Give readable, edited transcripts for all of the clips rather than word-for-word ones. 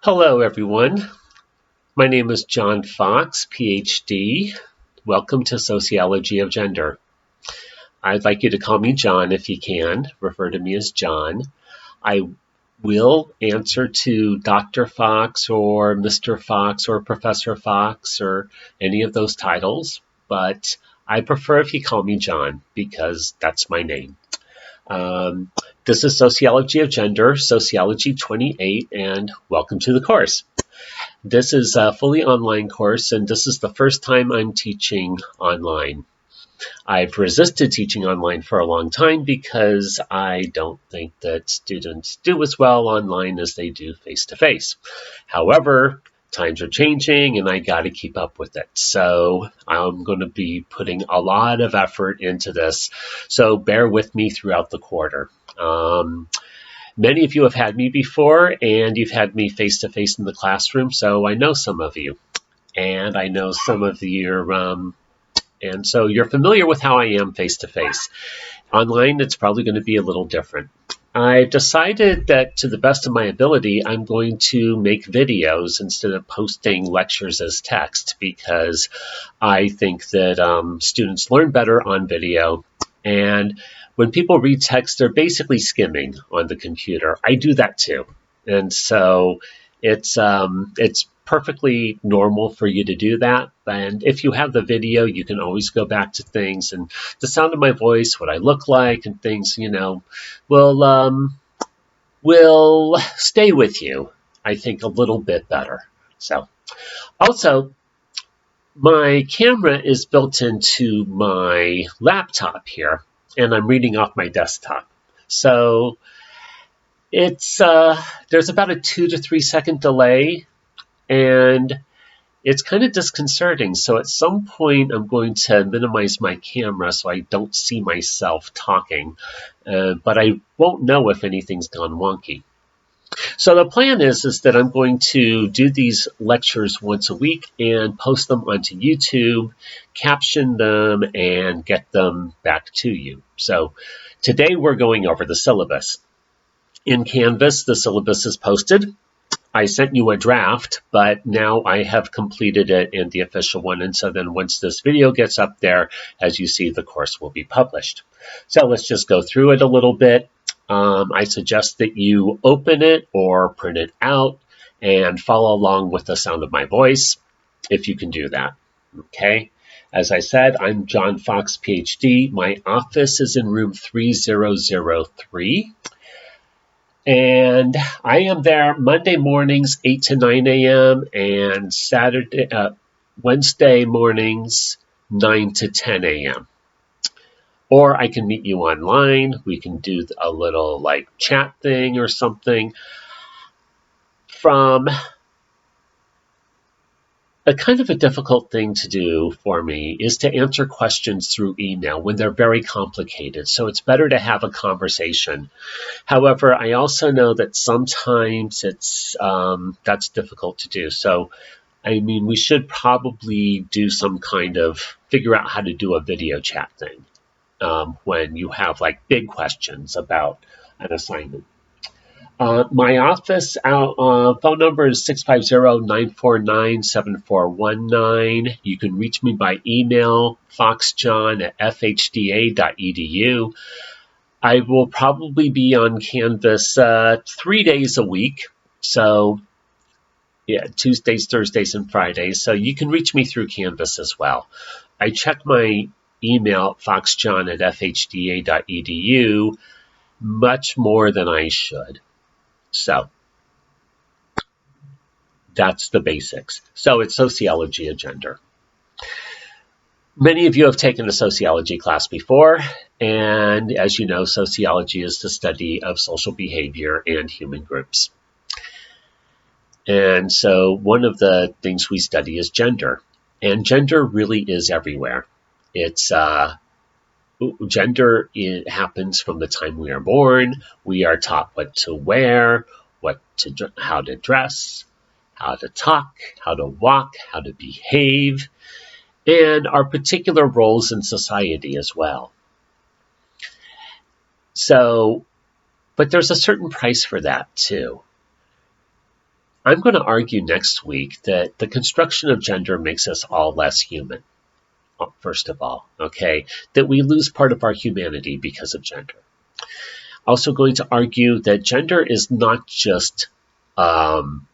Hello, everyone. My name is John Fox, PhD. Welcome to Sociology of Gender. I'd like you to call me John if you can. Refer to me as John. I will answer to Dr. Fox or Mr. Fox or Professor Fox or any of those titles, but I prefer if you call me John because that's my name. This is Sociology of Gender, Sociology 28, and welcome to the course. This is a fully online course, and this is the first time I'm teaching online. I've resisted teaching online for a long time because I don't think that students do as well online as they do face-to-face. However, times are changing, and I got to keep up with it. So I'm going to be putting a lot of effort into this, so bear with me throughout the quarter. Many of you have had me before, and you've had me face-to-face in the classroom, so I know some of you. And I know some of you, and so you're familiar with how I am face-to-face. Online, it's probably going to be a little different. I've decided that to the best of my ability, I'm going to make videos instead of posting lectures as text because I think that students learn better on video. And when people read text, they're basically skimming on the computer. I do that too. And so it's perfectly normal for you to do that. And if you have the video, you can always go back to things. And the sound of my voice, what I look like, and things, will stay with you, I think, a little bit better. So, also, my camera is built into my laptop here, and I'm reading off my desktop. So it's there's about a 2 to 3 second delay, and it's kind of disconcerting. So at some point, I'm going to minimize my camera so I don't see myself talking, but I won't know if anything's gone wonky. So the plan is that I'm going to do these lectures once a week and post them onto YouTube, caption them, and get them back to you. So today we're going over the syllabus. In Canvas, the syllabus is posted. I sent you a draft, but now I have completed it in the official one. And so then once this video gets up there, as you see, the course will be published. So let's just go through it a little bit. I suggest that you open it or print it out and follow along with the sound of my voice, if you can do that. Okay. As I said, I'm John Fox, PhD. My office is in room 3003. And I am there Monday mornings, 8 to 9 a.m. and Wednesday mornings, 9 to 10 a.m. Or I can meet you online. We can do a little chat thing or something. From a kind of a difficult thing to do for me is to answer questions through email when they're very complicated. So it's better to have a conversation. However, I also know that sometimes that's difficult to do. So, we should probably do some kind of figure out how to do a video chat thing when you have big questions about an assignment. My office phone number is 650-949-7419. You can reach me by email, foxjohn@fhda.edu. I will probably be on Canvas 3 days a week. So, yeah, Tuesdays, Thursdays, and Fridays. So you can reach me through Canvas as well. I check my email, foxjohn@fhda.edu, much more than I should. So that's the basics. So it's Sociology of Gender. Many of you have taken a sociology class before, and as you know, sociology is the study of social behavior and human groups. And so one of the things we study is gender, and gender really is everywhere. It's gender happens from the time we are born. We are taught what to wear, how to dress, how to talk, how to walk, how to behave, and our particular roles in society as well. So, but there's a certain price for that too. I'm going to argue next week that the construction of gender makes us all less human, first of all, okay? That we lose part of our humanity because of gender. Also going to argue that gender is not just, it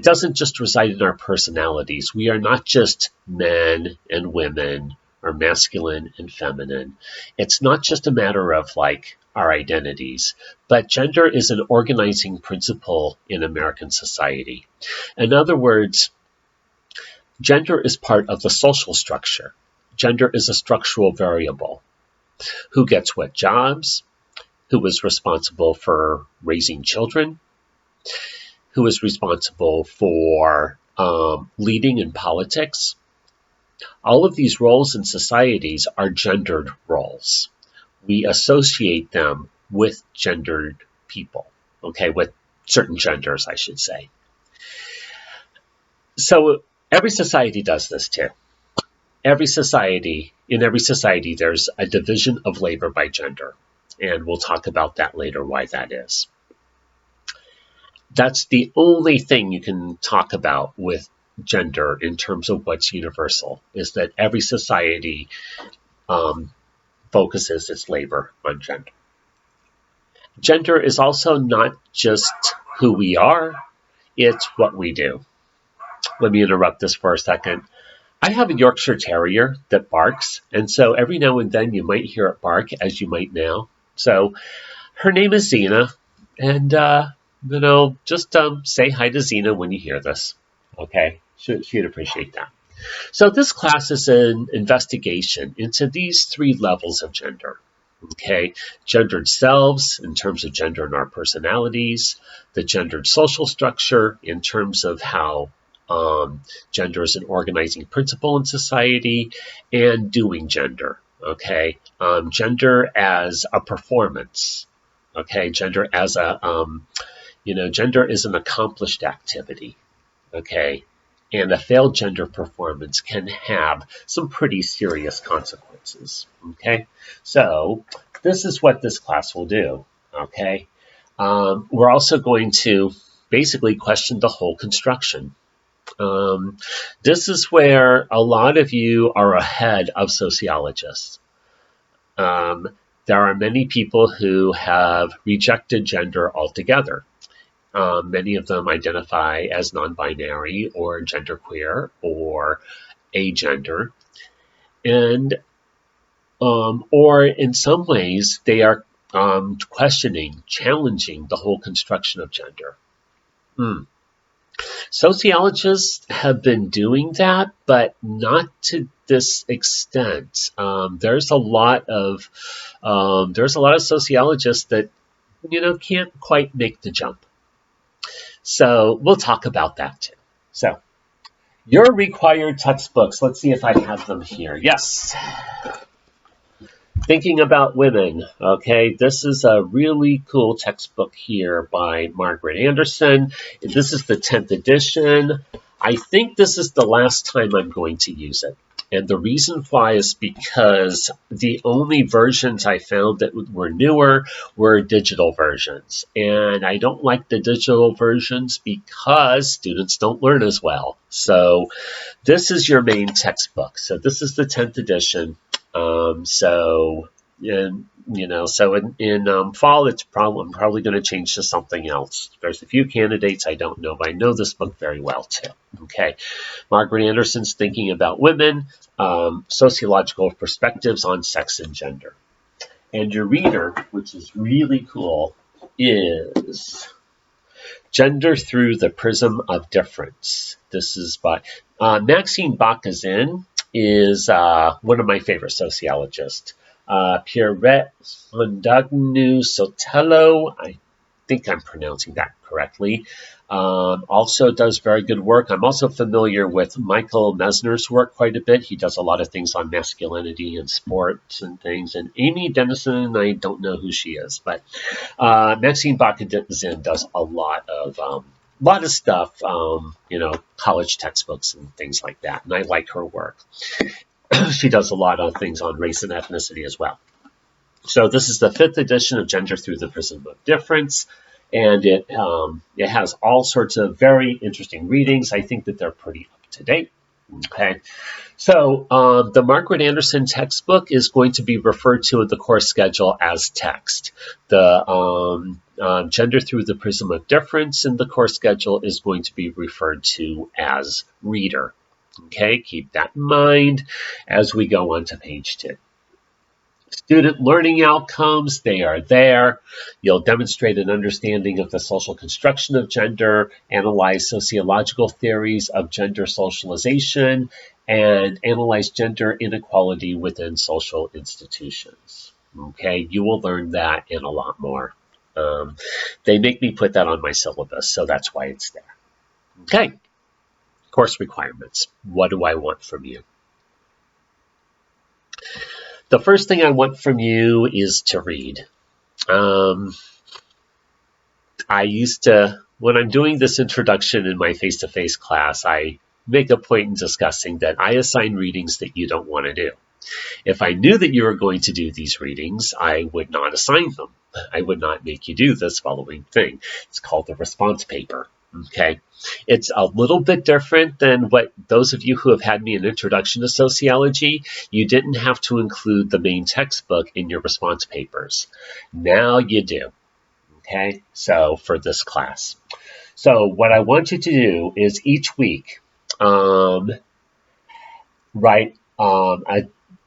doesn't just reside in our personalities. We are not just men and women or masculine and feminine. It's not just a matter of like our identities, but gender is an organizing principle in American society. In other words, gender is part of the social structure. Gender is a structural variable. Who gets what jobs? Who is responsible for raising children? Who is responsible for leading in politics? All of these roles in societies are gendered roles. We associate them with gendered people, okay, with certain genders, I should say. So every society does this too. In every society, there's a division of labor by gender. And we'll talk about that later, why that is. That's the only thing you can talk about with gender in terms of what's universal, is that every society focuses its labor on gender. Gender is also not just who we are, it's what we do. Let me interrupt this for a second. I have a Yorkshire Terrier that barks, and so every now and then you might hear it bark, as you might now. So her name is Xena, and just say hi to Xena when you hear this. Okay, she'd appreciate that. So this class is an investigation into these three levels of gender. Okay, gendered selves in terms of gender in our personalities, the gendered social structure in terms of how gender is an organizing principle in society, and doing gender. Okay, gender as a performance. Okay, gender as gender is an accomplished activity. Okay, and a failed gender performance can have some pretty serious consequences. Okay, so this is what this class will do. Okay, we're also going to basically question the whole construction. This is where a lot of you are ahead of sociologists. There are many people who have rejected gender altogether. Many of them identify as non-binary or genderqueer or agender, and or in some ways they are questioning, challenging the whole construction of gender. Sociologists have been doing that, but not to this extent. There's a lot of sociologists that can't quite make the jump. So we'll talk about that too. So your required textbooks. Let's see if I have them here. Yes. Thinking About Women. Okay, this is a really cool textbook here by Margaret Anderson. This is the 10th edition. I think this is the last time I'm going to use it. And the reason why is because the only versions I found that were newer were digital versions. And I don't like the digital versions because students don't learn as well. So this is your main textbook. So this is the 10th edition. So in fall, I'm probably going to change to something else. There's a few candidates I don't know, but I know this book very well too. Okay, Margaret Anderson's Thinking About Women, Sociological Perspectives on Sex and Gender. And your reader, which is really cool, is Gender Through the Prism of Difference. This is by Maxine Bakazin. Is one of my favorite sociologists. Pierrette Mondagnu Sotelo, I think I'm pronouncing that correctly, also does very good work. I'm also familiar with Michael Mesner's work quite a bit. He does a lot of things on masculinity and sports and things. And Amy Dennison, I don't know who she is, but Maxine Bakazin does a lot of stuff, college textbooks and things like that. And I like her work. She does a lot of things on race and ethnicity as well. So this is the 5th edition of Gender Through the Prism of Difference. And it has all sorts of very interesting readings. I think that they're pretty up to date. Okay. So the Margaret Anderson textbook is going to be referred to in the course schedule as text. The Gender Through the Prism of Difference in the course schedule is going to be referred to as reader. Okay, keep that in mind as we go on to page 2. Student learning outcomes, they are there. You'll demonstrate an understanding of the social construction of gender, analyze sociological theories of gender socialization, and analyze gender inequality within social institutions. Okay, you will learn that and a lot more. They make me put that on my syllabus, so that's why it's there. Okay, course requirements. What do I want from you? The first thing I want from you is to read. I used to, when I'm doing this introduction in my face-to-face class, I make a point in discussing that I assign readings that you don't want to do. If I knew that you were going to do these readings, I would not assign them. I would not make you do this following thing. It's called the response paper. Okay, it's a little bit different than what those of you who have had me in Introduction to Sociology, you didn't have to include the main textbook in your response papers. Now you do. Okay, so for this class. So what I want you to do is each week write a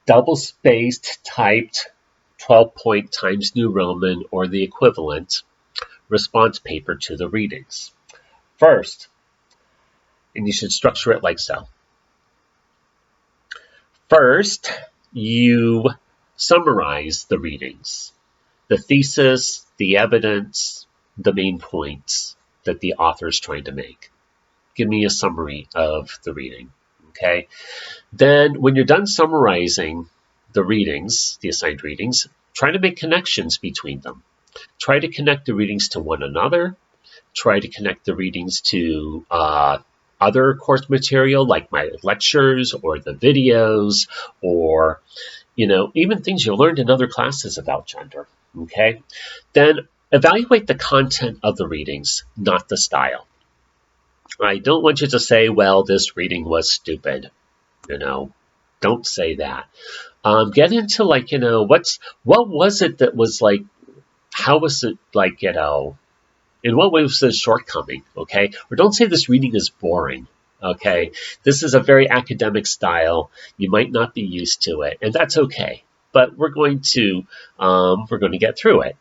double-spaced typed 12-point Times New Roman or the equivalent response paper to the readings. First, and you should structure it like so. First, you summarize the readings, the thesis, the evidence, the main points that the author is trying to make. Give me a summary of the reading, okay? Then when you're done summarizing the readings, the assigned readings, try to make connections between them. Try to connect the readings to one another. Try to connect the readings to other course material like my lectures or the videos or, even things you learned in other classes about gender, okay? Then evaluate the content of the readings, not the style. I don't want you to say, well, this reading was stupid. Don't say that. Get into what was it that was like, how was it like, in what way was the shortcoming, okay? Or don't say this reading is boring, okay? This is a very academic style. You might not be used to it, and that's okay. But we're going to get through it.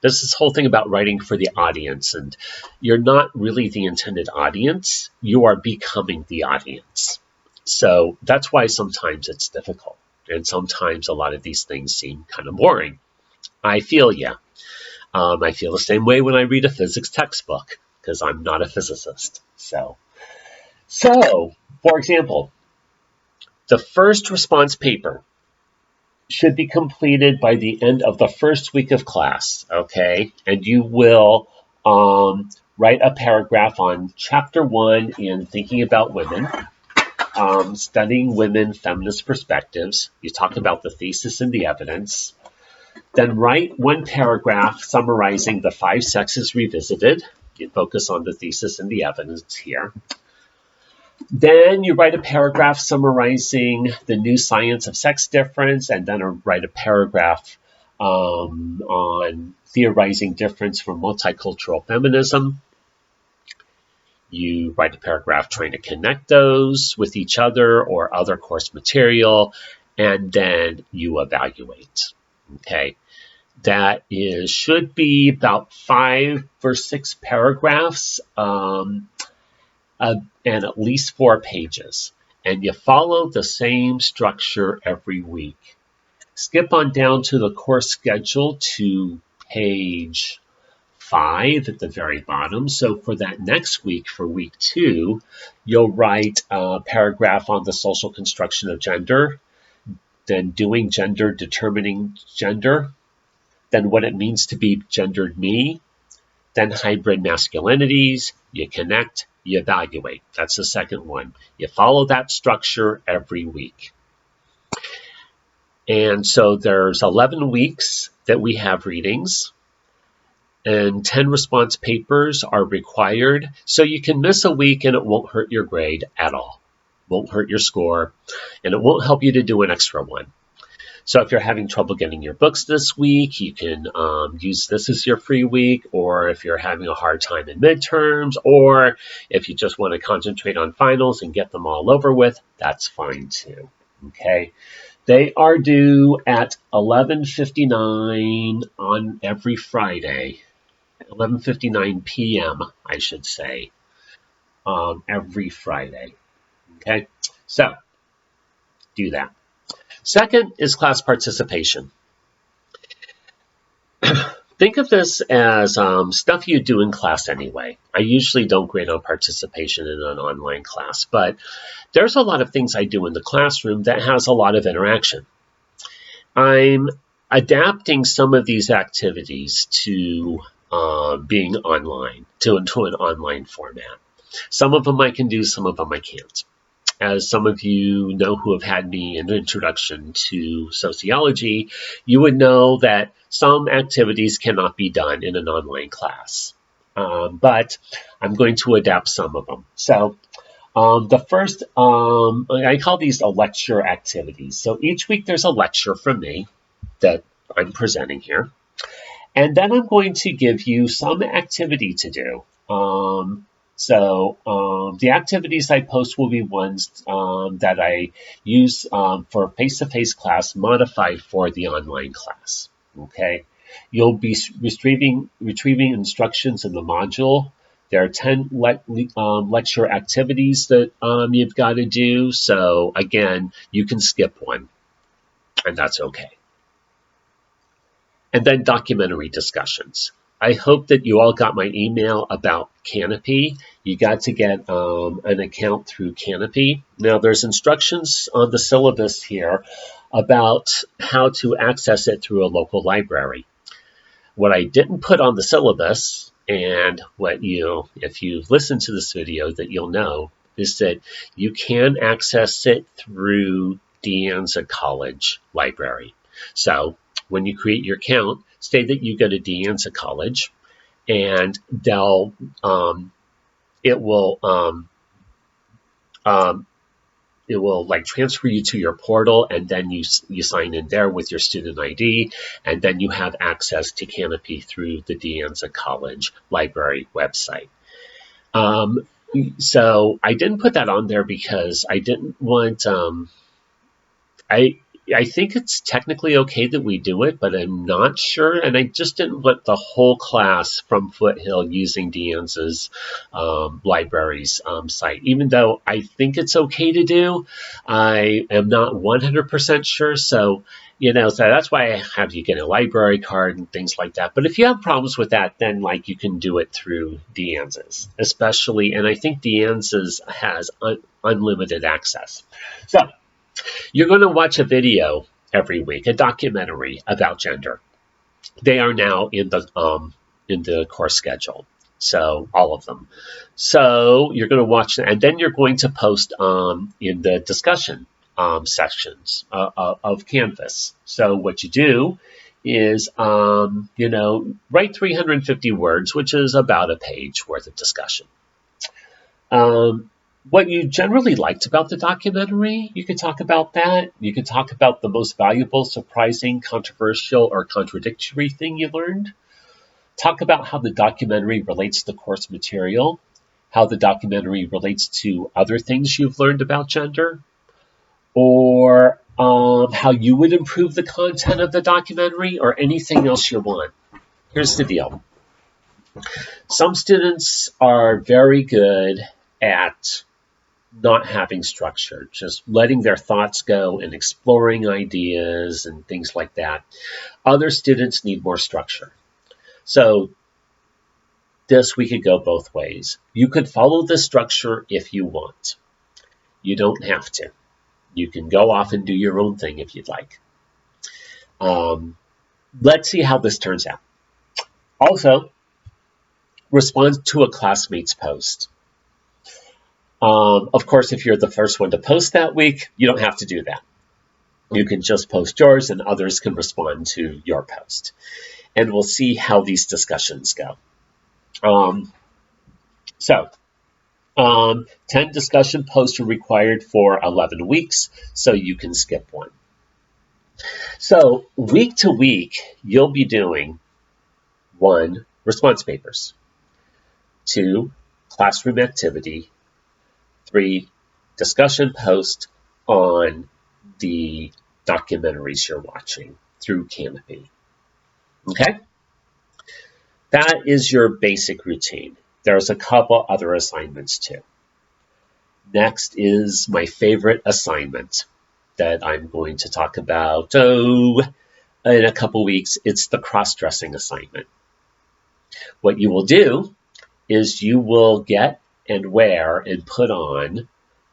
There's this whole thing about writing for the audience, and you're not really the intended audience. You are becoming the audience. So that's why sometimes it's difficult, and sometimes a lot of these things seem kind of boring. I feel ya. I feel the same way when I read a physics textbook, because I'm not a physicist. So, for example, the first response paper should be completed by the end of the first week of class, okay? And you will write a paragraph on Chapter 1 in Thinking About Women, Studying Women Feminist Perspectives. You talk about the thesis and the evidence. Then write one paragraph summarizing the 5 sexes revisited. You focus on the thesis and the evidence here. Then you write a paragraph summarizing the new science of sex difference, and then write a paragraph on theorizing difference from multicultural feminism. You write a paragraph trying to connect those with each other or other course material, and then you evaluate. Okay, that should be about 5 or 6 paragraphs and at least 4 pages. And you follow the same structure every week. Skip on down to the course schedule to page 5 at the very bottom. So for that next week, for week 2, you'll write a paragraph on the social construction of gender, then doing gender, determining gender, then what it means to be gendered me, then hybrid masculinities, you connect, you evaluate. That's the second one. You follow that structure every week. And so there's 11 weeks that we have readings. and 10 response papers are required. So you can miss a week and it won't hurt your grade at all. Won't hurt your score, and it won't help you to do an extra one. So if you're having trouble getting your books this week, you can use this as your free week, or if you're having a hard time in midterms, or if you just want to concentrate on finals and get them all over with, that's fine too. Okay. They are due at 11:59 on every Friday, 11:59 p.m., I should say, every Friday. Okay, so do that. Second is class participation. Think of this as stuff you do in class anyway. I usually don't grade on participation in an online class, but there's a lot of things I do in the classroom that has a lot of interaction. I'm adapting some of these activities to being online, to an online format. Some of them I can do, some of them I can't. As some of you know who have had me in an introduction to sociology, you would know that some activities cannot be done in an online class. But I'm going to adapt some of them. So the first, I call these a lecture activities. So each week there's a lecture from me that I'm presenting here. And then I'm going to give you some activity to do. The activities I post will be ones that I use for face-to-face class modified for the online class. Okay, you'll be retrieving instructions in the module. There are 10 lecture activities that you've got to do. So again, you can skip one, and that's okay. And then documentary discussions. I hope that you all got my email about Canopy. You got to get an account through Canopy. Now, there's instructions on the syllabus here about how to access it through a local library. What I didn't put on the syllabus, and if you've listened to this video, that you'll know, is that you can access it through De Anza College Library. So when you create your account, say that you go to De Anza College, and it will like transfer you to your portal, and then you sign in there with your student ID, and then you have access to Canopy through the De Anza College Library website. So I didn't put that on there because I didn't want I think it's technically okay that we do it, but I'm not sure, and I just didn't want the whole class from Foothill using De Anza's library's site. Even though I think it's okay to do, I am not 100% sure, so that's why I have you get a library card and things like that. But if you have problems with that, then you can do it through De Anza's, especially, and I think De Anza's has unlimited access. So you're going to watch a video every week, a documentary about gender. They are now in the course schedule, so all of them. So you're going to watch that, and then you're going to post in the discussion sections of Canvas. So what you do is, write 350 words, which is about a page worth of discussion. What you generally liked about the documentary, you could talk about that. You could talk about the most valuable, surprising, controversial, or contradictory thing you learned. Talk about how the documentary relates to the course material, how the documentary relates to other things you've learned about gender, or how you would improve the content of the documentary, or anything else you want. Here's the deal. Some students are very good at not having structure, just letting their thoughts go and exploring ideas and things like that. Other students need more structure. So we could go both ways. You could follow the structure if you want. You don't have to. You can go off and do your own thing if you'd like. Let's see how this turns out. Also, respond to a classmate's post. Of course, if you're the first one to post that week, you don't have to do that. You can just post yours and others can respond to your post. and we'll see how these discussions go. Um, so, 10 discussion posts are required for 11 weeks, so you can skip one. So, week to week, you'll be doing 1, response papers, 2, classroom activity, 3, discussion post on the documentaries you're watching through Canopy. Okay? That is your basic routine. There's a couple other assignments too. Next is my favorite assignment that I'm going to talk about in a couple weeks. It's the cross-dressing assignment. What you will do is you will get and wear and put on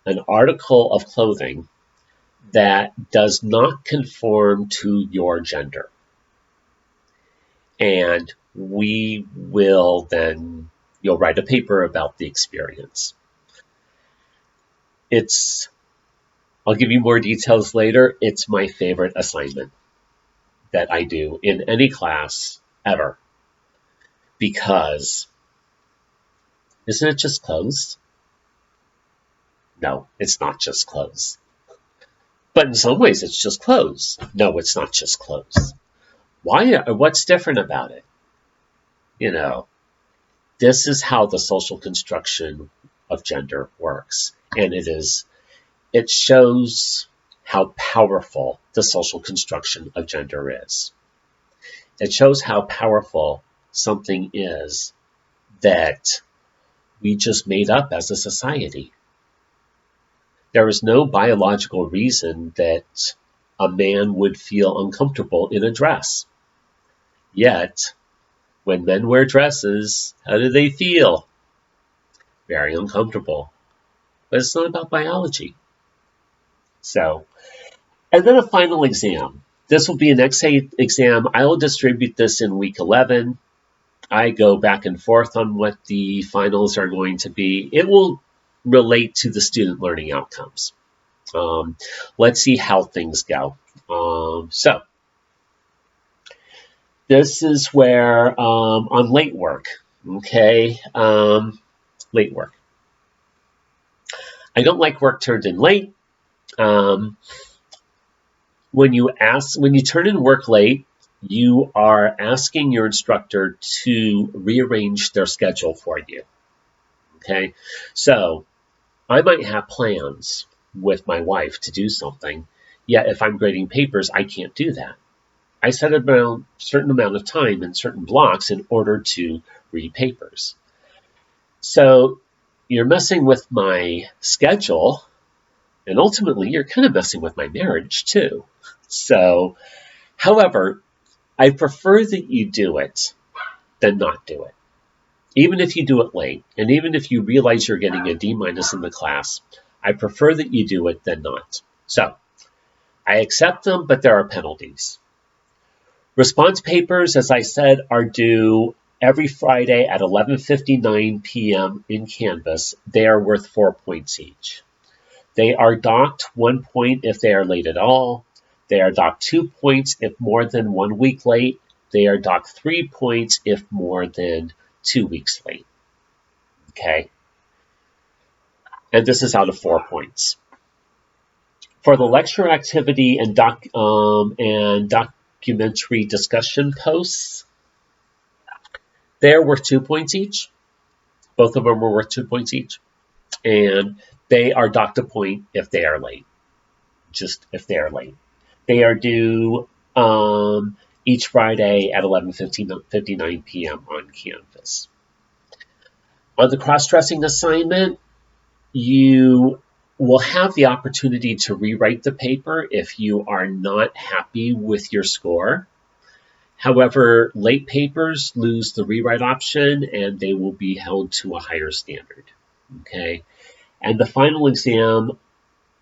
an article of clothing that does not conform to your gender. And you'll write a paper about the experience. I'll give you more details later. It's my favorite assignment that I do in any class ever. Because, isn't it just clothes? No, it's not just clothes. But in some ways, it's just clothes. No, it's not just clothes. What's different about it? This is how the social construction of gender works. And it shows how powerful the social construction of gender is. It shows how powerful something is that we just made up as a society. There is no biological reason that a man would feel uncomfortable in a dress. Yet, when men wear dresses, how do they feel? Very uncomfortable. But it's not about biology. And then a final exam. This will be an essay exam. I will distribute this in week 11. I go back and forth on what the finals are going to be. It will relate to the student learning outcomes. Let's see how things go. This is where on late work, okay? Late work. I don't like work turned in late. When you turn in work late, you are asking your instructor to rearrange their schedule for you. Okay? So I might have plans with my wife to do something, yet if I'm grading papers, I can't do that. I set a certain amount of time in certain blocks in order to read papers. So you're messing with my schedule, and ultimately you're kind of messing with my marriage too. So, however, I prefer that you do it than not do it. Even if you do it late, and even if you realize you're getting a D- in the class, I prefer that you do it than not. So, I accept them, but there are penalties. Response papers, as I said, are due every Friday at 11:59 p.m. in Canvas. They are worth 4 points each. They are docked 1 point if they are late at all. They are docked 2 points if more than 1 week late. They are docked 3 points if more than 2 weeks late. Okay? And this is out of 4 points. For the lecture activity and documentary discussion posts, they're worth 2 points each. Both of them are worth 2 points each. And they are docked a point if they are late. Just if they are late. They are due each Friday at 11:59 p.m. on Canvas. On the cross-dressing assignment, you will have the opportunity to rewrite the paper if you are not happy with your score. However, late papers lose the rewrite option and they will be held to a higher standard. Okay? And the final exam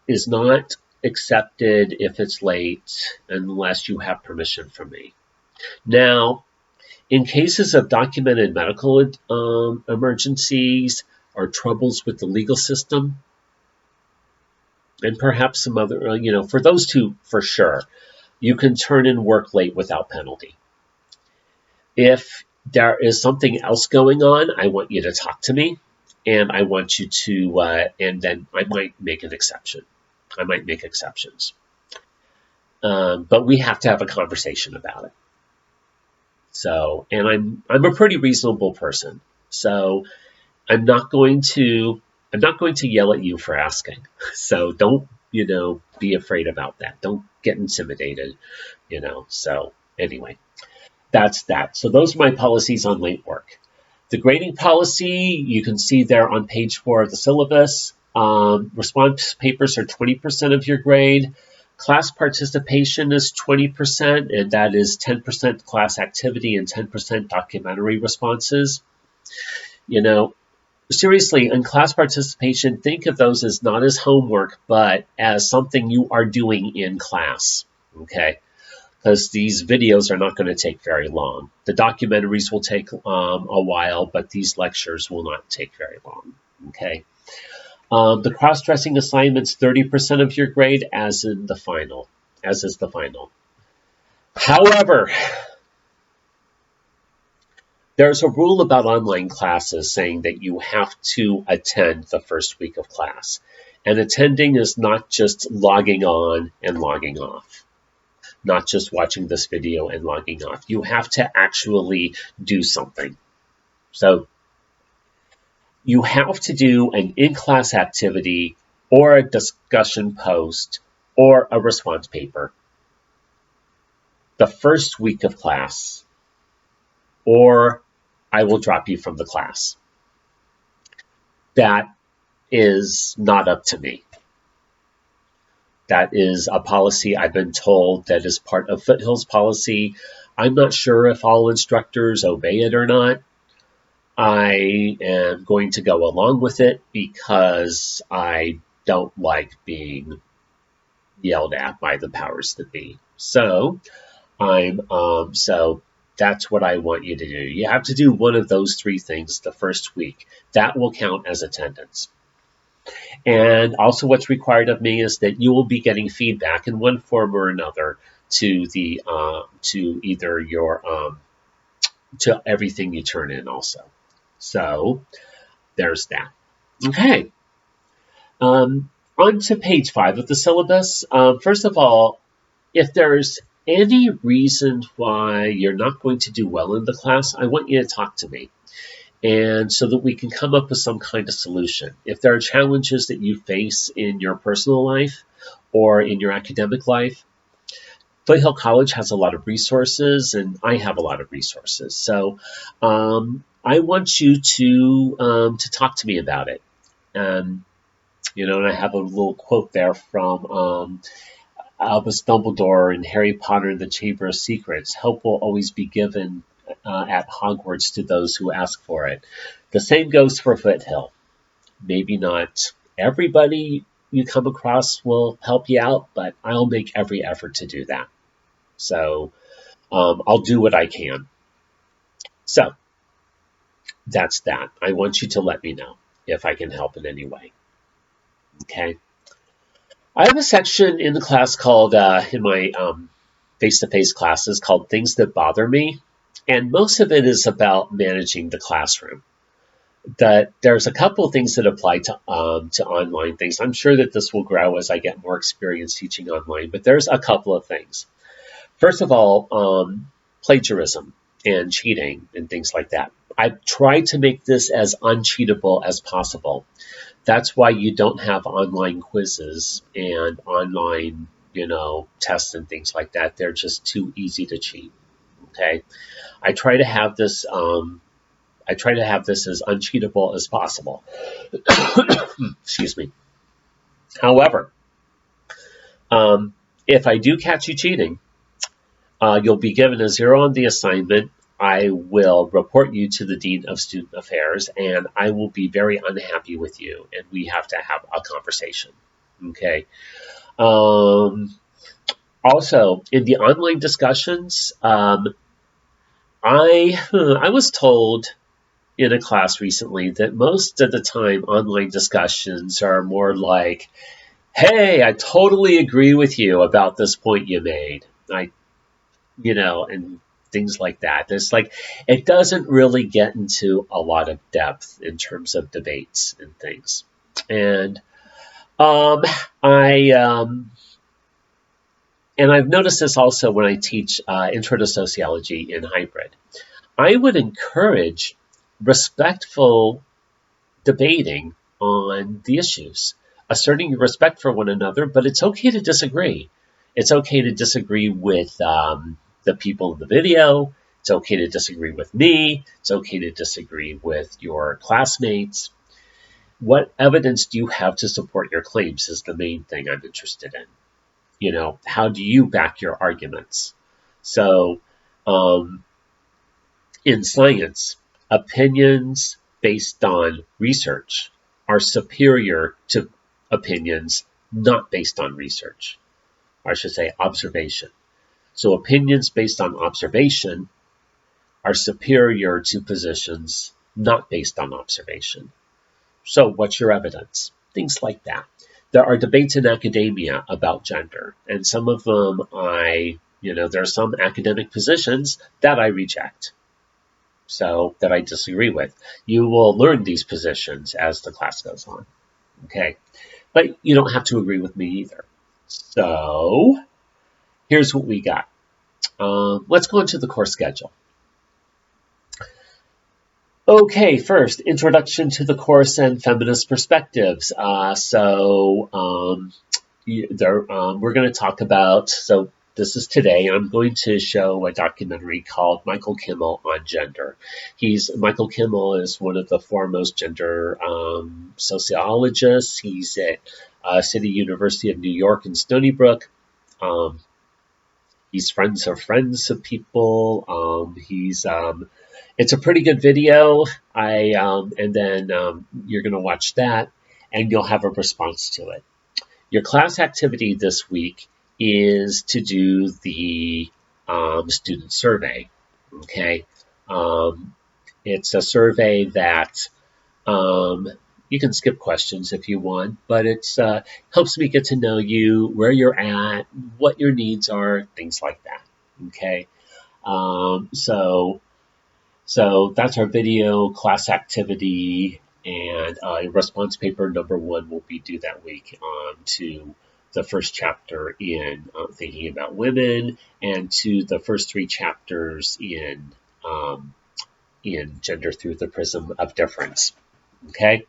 is not accepted if it's late unless you have permission from me. Now, in cases of documented medical emergencies or troubles with the legal system, and perhaps some other, for those two for sure, you can turn in work late without penalty. If there is something else going on, I want you to talk to me, and I want you to, and then I might make an exception. I might make exceptions. But we have to have a conversation about it. So, and I'm a pretty reasonable person. So I'm not going to yell at you for asking. So don't, be afraid about that. Don't get intimidated, So anyway, that's that. So those are my policies on late work. The grading policy, you can see there on page 4 of the syllabus. Response papers are 20% of your grade. Class participation is 20%, and that is 10% class activity and 10% documentary responses. Seriously, in class participation, think of those as not as homework, but as something you are doing in class, okay? Because these videos are not going to take very long. The documentaries will take a while, but these lectures will not take very long, okay? The cross-dressing assignment's 30% of your grade, as is the final. However, there's a rule about online classes saying that you have to attend the first week of class. And attending is not just logging on and logging off, not just watching this video and logging off. You have to actually do something. So you have to do an in-class activity or a discussion post or a response paper the first week of class, or I will drop you from the class. That is not up to me. That is a policy I've been told that is part of Foothill's policy. I'm not sure if all instructors obey it or not. I am going to go along with it because I don't like being yelled at by the powers that be. So that's what I want you to do. You have to do one of those 3 things the first week. That will count as attendance. And also what's required of me is that you will be getting feedback in one form or another to either your to everything you turn in also. So there's that. Okay. On to page 5 of the syllabus. First of all, if there's any reason why you're not going to do well in the class, I want you to talk to me, and so that we can come up with some kind of solution. If there are challenges that you face in your personal life or in your academic life, Foothill College has a lot of resources, and I have a lot of resources. So I want you to talk to me about it. And I have a little quote there from Albus Dumbledore in Harry Potter and the Chamber of Secrets. Help will always be given at Hogwarts to those who ask for it. The same goes for Foothill. Maybe not everybody you come across will help you out, but I'll make every effort to do that. So I'll do what I can. So that's that. I want you to let me know if I can help in any way. Okay. I have a section in the class called, in my face-to-face classes, called Things That Bother Me. And most of it is about managing the classroom. That there's a couple of things that apply to online things. I'm sure that this will grow as I get more experience teaching online, but there's a couple of things. First of all, plagiarism and cheating and things like that. I've tried to make this as uncheatable as possible. That's why you don't have online quizzes and online, tests and things like that. They're just too easy to cheat. Okay, I try to have this. As uncheatable as possible. Excuse me. However, if I do catch you cheating, you'll be given a 0 on the assignment. I will report you to the Dean of Student Affairs, and I will be very unhappy with you, and we have to have a conversation. Okay. Also, in the online discussions, I was told in a class recently that most of the time online discussions are more like, hey, I totally agree with you about this point you made. And things like that. It's like it doesn't really get into a lot of depth in terms of debates and things. And um, I and I've noticed this also when I teach Intro to Sociology in hybrid. I would encourage respectful debating on the issues, asserting your respect for one another, but it's okay to disagree. It's okay to disagree with the people in the video. It's okay to disagree with me. It's okay to disagree with your classmates. What evidence do you have to support your claims is the main thing I'm interested in. You know, how do you back your arguments? So, um, in science, opinions based on research are superior to opinions not based on research. Or I should say observation. So opinions based on observation are superior to positions not based on observation. So what's your evidence? Things like that. There are debates in academia about gender, and some of them there are some academic positions that I reject, so that I disagree with. You will learn these positions as the class goes on, okay? But you don't have to agree with me either. So here's what we got. Let's go into the course schedule. Okay, first, introduction to the course and feminist perspectives. We're going to talk about, so this is today, I'm going to show a documentary called Michael Kimmel on Gender. Michael Kimmel is one of the foremost gender sociologists. He's at City University of New York in Stony Brook. He's friends of people. It's a pretty good video. And then you're going to watch that, and you'll have a response to it. Your class activity this week is to do the student survey. Okay, it's a survey that you can skip questions if you want, but it helps me get to know you, where you're at, what your needs are, things like that. Okay, so that's our video class activity, and response paper number 1 will be due that week to the first chapter in thinking about women, and to the first 3 chapters in gender through the prism of difference. Okay,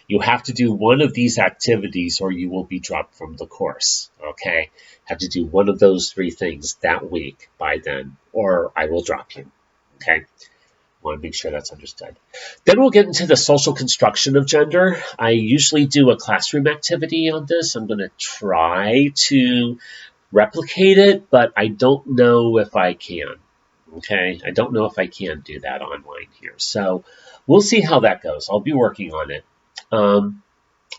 you have to do one of these activities or you will be dropped from the course. Okay, have to do one of those 3 things that week by then, or I will drop you. Okay. Want to make sure that's understood. Then we'll get into the social construction of gender. I usually do a classroom activity on this. I'm going to try to replicate it, but I don't know if I can. Okay, I don't know if I can do that online here. So we'll see how that goes. I'll be working on it.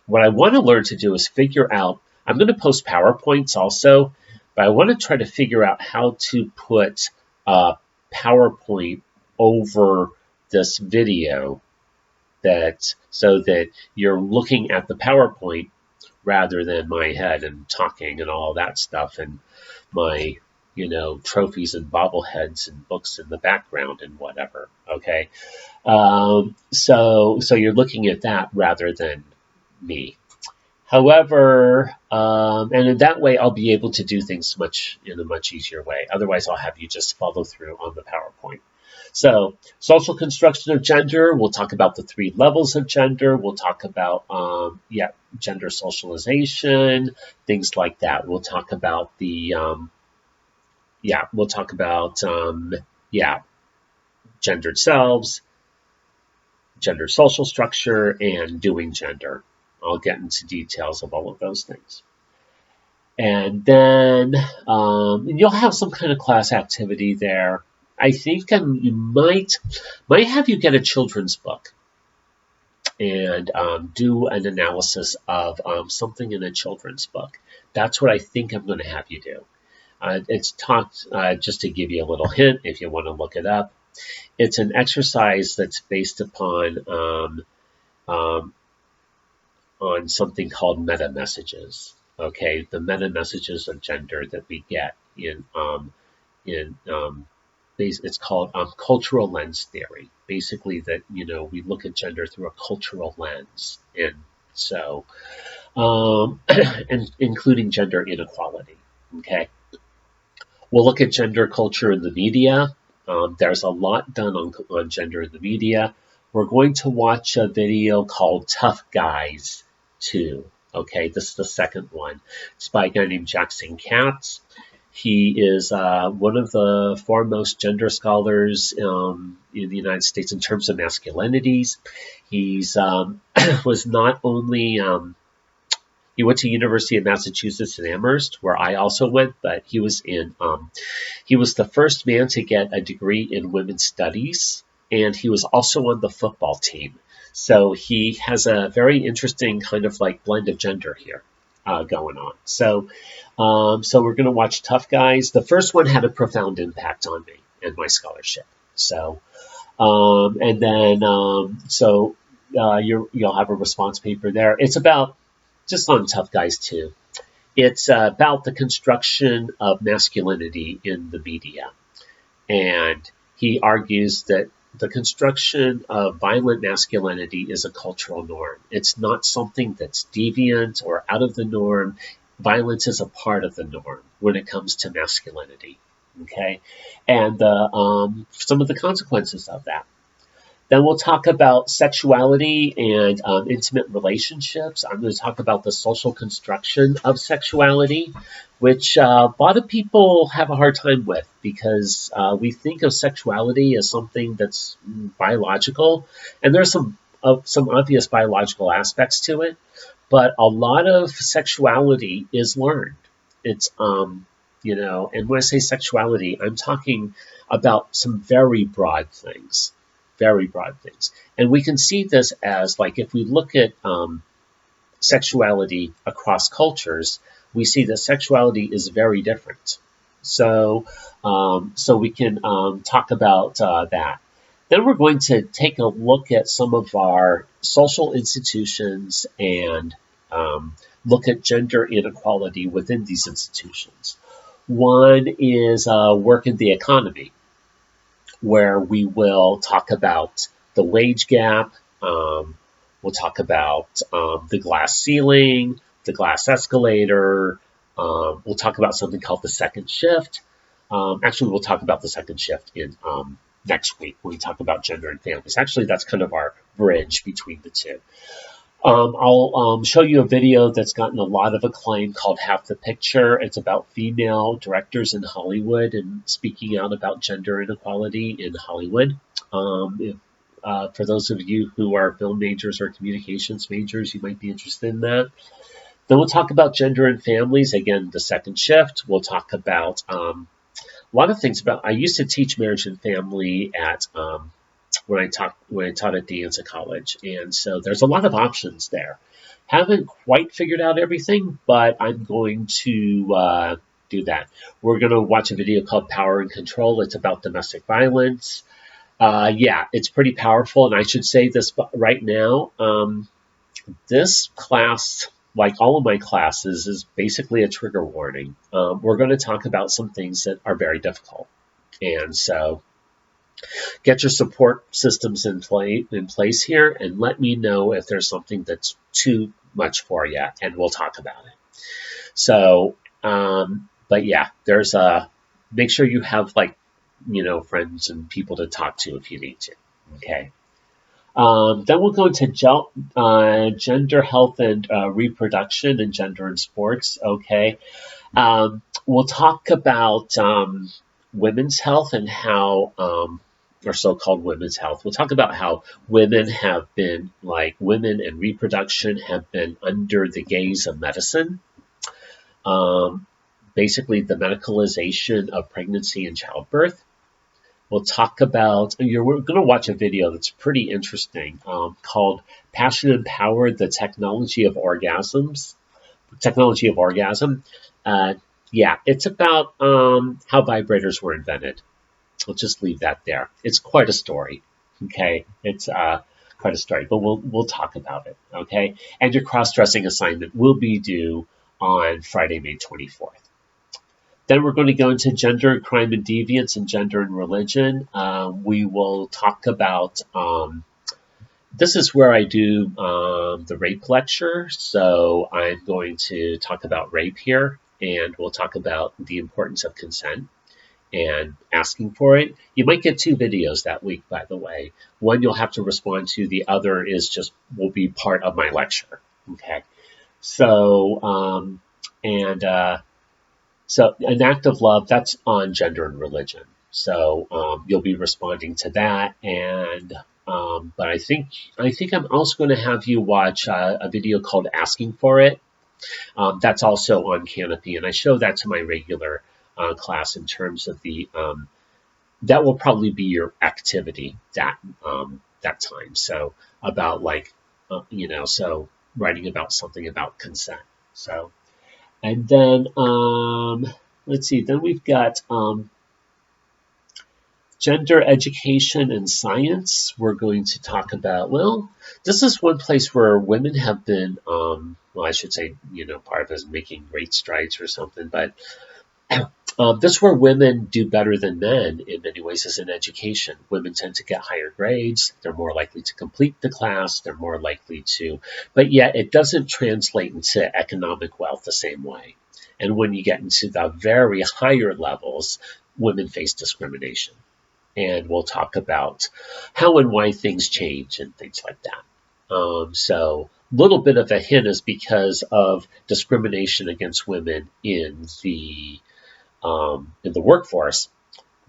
What I want to learn to do is figure out, I'm going to post PowerPoints also, but I want to try to figure out how to put PowerPoint over this video so that you're looking at the PowerPoint rather than my head and talking and all that stuff and my trophies and bobbleheads and books in the background and whatever. Okay, so you're looking at that rather than me. However, and in that way, I'll be able to do things in a much easier way. Otherwise, I'll have you just follow through on the PowerPoint. So, social construction of gender, we'll talk about the 3 levels of gender. We'll talk about, gender socialization, things like that. We'll talk about gendered selves, gender social structure, and doing gender. I'll get into details of all of those things. And then you'll have some kind of class activity there. I think you might have you get a children's book and do an analysis of something in a children's book. That's what I think I'm going to have you do. It's taught, just to give you a little hint if you want to look it up. It's an exercise that's based upon on something called meta messages. Okay, the meta messages of gender that we get in it's called cultural lens theory. Basically, that we look at gender through a cultural lens, and so and including gender inequality. Okay, we'll look at gender culture in the media. There's a lot done on gender in the media. We're going to watch a video called Tough Guys 2. Okay, this is the second one. It's by a guy named Jackson Katz. He is one of the foremost gender scholars in the United States in terms of masculinities. He's was not only he went to University of Massachusetts in Amherst, where I also went, but he was the first man to get a degree in women's studies, and he was also on the football team. So he has a very interesting kind of like blend of gender here going on. So we're going to watch Tough Guys. The first one had a profound impact on me and my scholarship. So and then you'll have a response paper there. It's about just on Tough Guys 2. It's about the construction of masculinity in the media. And he argues that the construction of violent masculinity is a cultural norm. It's not something that's deviant or out of the norm. Violence is a part of the norm when it comes to masculinity. Okay? And some of the consequences of that. Then we'll talk about sexuality and intimate relationships. I'm going to talk about the social construction of sexuality, which a lot of people have a hard time with because we think of sexuality as something that's biological, and there's some obvious biological aspects to it, but a lot of sexuality is learned. It's and when I say sexuality, I'm talking about some very broad things. Very broad things. And we can see this as, like, if we look at sexuality across cultures, we see that sexuality is very different. So we can talk about that. Then we're going to take a look at some of our social institutions and look at gender inequality within these institutions. One is work in the economy, where we will talk about the wage gap, we'll talk about the glass ceiling, the glass escalator, we'll talk about something called the second shift. Actually, we'll talk about the second shift in next week when we talk about gender and families. Actually, that's kind of our bridge between the two. I'll show you a video that's gotten a lot of acclaim called Half the Picture. It's about female directors in Hollywood and speaking out about gender inequality in Hollywood. For those of you who are film majors or communications majors, you might be interested in that. Then we'll talk about gender and families. Again, the second shift. We'll talk about a lot of things about. I used to teach marriage and family at when I taught at De Anza College, and so there's a lot of options there. Haven't quite figured out everything, but I'm going to do that. We're going to watch a video called Power and Control. It's about domestic violence. Yeah, it's pretty powerful, and I should say this right now. This class, like all of my classes, is basically a trigger warning. We're going to talk about some things that are very difficult, and so get your support systems in place here, and let me know if there's something that's too much for you, and we'll talk about it. So, but yeah, there's make sure you have friends and people to talk to if you need to. Okay. Then we'll go into gender health and reproduction and gender in sports. Okay. We'll talk about women's health and how, or so-called women's health. We'll talk about how women and reproduction have been under the gaze of medicine. Basically, the medicalization of pregnancy and childbirth. We'll talk about, we're going to watch a video that's pretty interesting called Passion and Power, the Technology of Orgasm. Yeah, it's about how vibrators were invented. We'll just leave that there. It's quite a story. Okay, it's quite a story, but we'll talk about it. Okay, and your cross-dressing assignment will be due on Friday, May 24th. Then we're going to go into gender, crime, and deviance, and gender and religion. We will talk about, this is where I do the rape lecture. So I'm going to talk about rape here, and we'll talk about the importance of consent and asking for it. You might get 2 videos that week, by the way. One you'll have to respond to, the other is just will be part of my lecture. Okay. So, so an act of love, that's on gender and religion. So you'll be responding to that, and but I think I'm also going to have you watch a video called "Asking for It." That's also on Canopy, and I show that to my regular class in terms of the that will probably be your activity that time. So about like so writing about something about consent. So and then let's see. Then we've got gender education and science. We're going to talk about, well, this is one place where women have been, well, I should say, part of it is making great strides or something, but this is where women do better than men in many ways is in education. Women tend to get higher grades. They're more likely to complete the class. They're more likely to, but yet it doesn't translate into economic wealth the same way. And when you get into the very higher levels, women face discrimination. And we'll talk about how and why things change and things like that. So a little bit of a hint is because of discrimination against women in the workforce.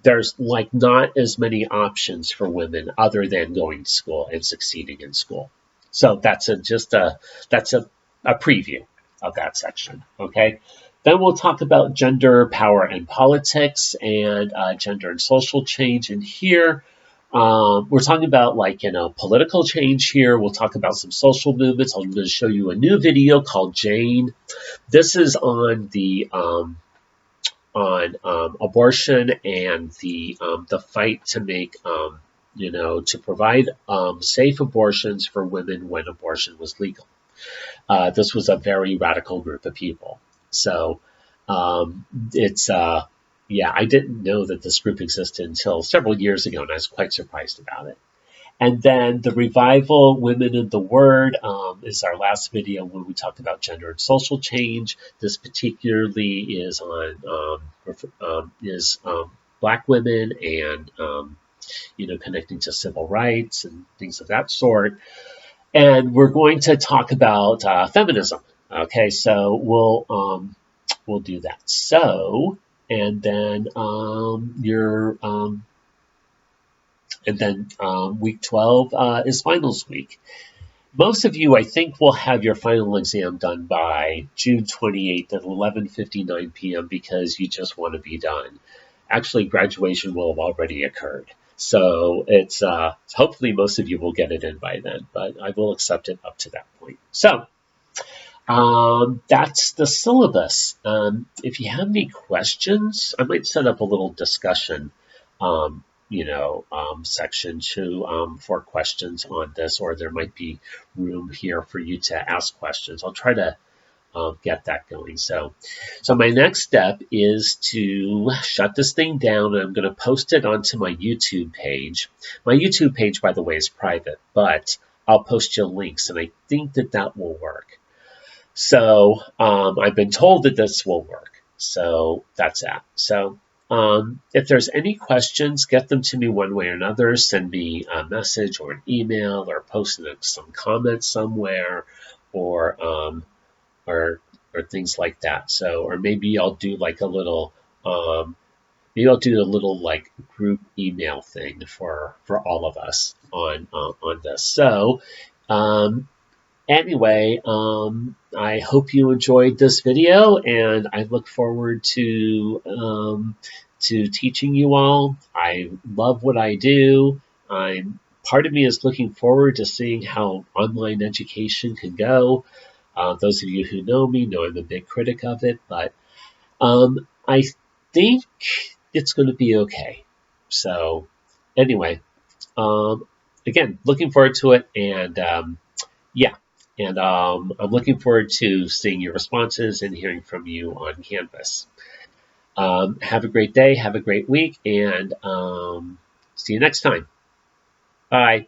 There's like not as many options for women other than going to school and succeeding in school. So that's a preview of that section. Okay. Then we'll talk about gender, power, and politics, and gender and social change. And here, we're talking about political change here. We'll talk about some social movements. I'm going to show you a new video called Jane. This is on the abortion and the fight to make to provide safe abortions for women when abortion was legal. This was a very radical group of people. So it's I didn't know that this group existed until several years ago, and I was quite surprised about it. And then the revival, Women in the Word, is our last video when we talk about gender and social change. This particularly is on Black women and connecting to civil rights and things of that sort. And we're going to talk about feminism. Okay, so we'll do that. So, and then week 12 is finals week. Most of you, I think, will have your final exam done by June 28th at 11:59 p.m. because you just want to be done. Actually, graduation will have already occurred. So it's hopefully most of you will get it in by then, but I will accept it up to that point. So that's the syllabus. If you have any questions, I might set up a little discussion, section for questions on this, or there might be room here for you to ask questions. I'll try to get that going. So my next step is to shut this thing down, and I'm going to post it onto my YouTube page. My YouTube page, by the way, is private, but I'll post you links, and I think that will work. So I've been told that this will work. So that's that. So if there's any questions, get them to me one way or another. Send me a message or an email, or post some comments somewhere, or things like that. So, or maybe I'll do like a little, like group email thing for all of us on this. So, anyway, I hope you enjoyed this video, and I look forward to teaching you all. I love what I do. Part of me is looking forward to seeing how online education can go. Those of you who know me know I'm a big critic of it, but I think it's going to be okay. So anyway, again, looking forward to it, and I'm looking forward to seeing your responses and hearing from you on Canvas. Have a great day, have a great week, and see you next time. Bye.